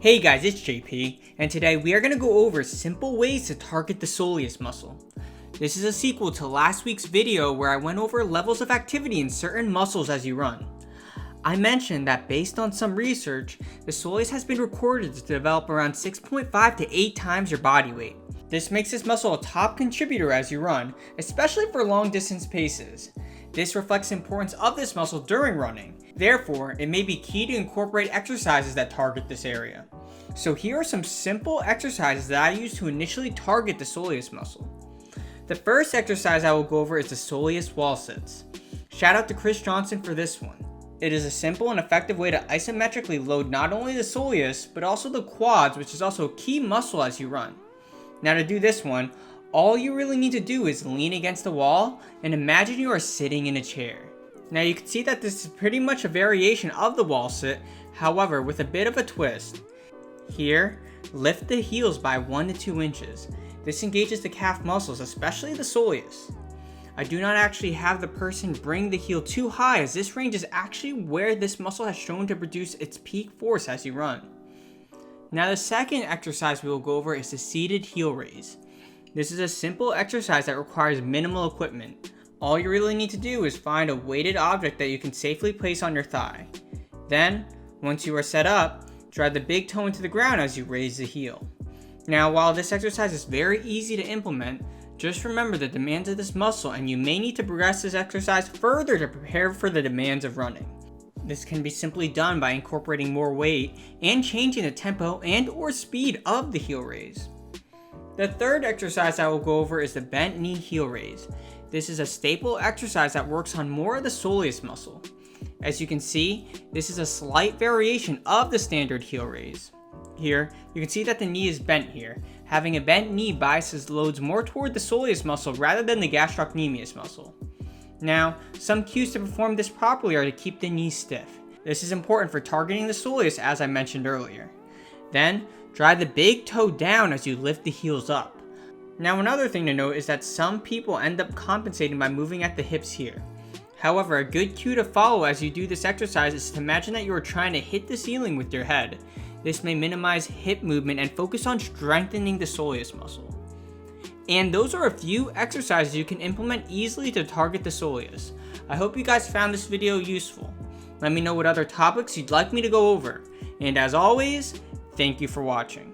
Hey guys, it's JP, and today we are going to go over simple ways to target the soleus muscle. This is a sequel to last week's video where I went over levels of activity in certain muscles as you run. I mentioned that based on some research, the soleus has been recorded to develop around 6.5 to 8 times your body weight. This makes this muscle a top contributor as you run, especially for long distance paces. This reflects the importance of this muscle during running. Therefore, it may be key to incorporate exercises that target this area. So here are some simple exercises that I use to initially target the soleus muscle. The first exercise I will go over is the soleus wall sits. Shout out to Chris Johnson for this one. It is a simple and effective way to isometrically load not only the soleus, but also the quads, which is also a key muscle as you run. Now to do this one, all you really need to do is lean against the wall and imagine you are sitting in a chair. Now you can see that this is pretty much a variation of the wall sit, however with a bit of a twist. Here, lift the heels by 1 to 2 inches. This engages the calf muscles, especially the soleus. I do not actually have the person bring the heel too high, as this range is actually where this muscle has shown to produce its peak force as you run. Now the second exercise we will go over is the seated heel raise. This is a simple exercise that requires minimal equipment. All you really need to do is find a weighted object that you can safely place on your thigh. Then, once you are set up, drive the big toe into the ground as you raise the heel. Now while this exercise is very easy to implement, just remember the demands of this muscle and you may need to progress this exercise further to prepare for the demands of running. This can be simply done by incorporating more weight and changing the tempo and or speed of the heel raise. The third exercise I will go over is the bent knee heel raise. This is a staple exercise that works on more of the soleus muscle. As you can see, this is a slight variation of the standard heel raise. Here, you can see that the knee is bent here. Having a bent knee biases loads more toward the soleus muscle rather than the gastrocnemius muscle. Now, some cues to perform this properly are to keep the knee stiff. This is important for targeting the soleus as I mentioned earlier. Then, drive the big toe down as you lift the heels up. Now another thing to note is that some people end up compensating by moving at the hips here. However, a good cue to follow as you do this exercise is to imagine that you are trying to hit the ceiling with your head. This may minimize hip movement and focus on strengthening the soleus muscle. And those are a few exercises you can implement easily to target the soleus. I hope you guys found this video useful. Let me know what other topics you'd like me to go over. And as always, thank you for watching.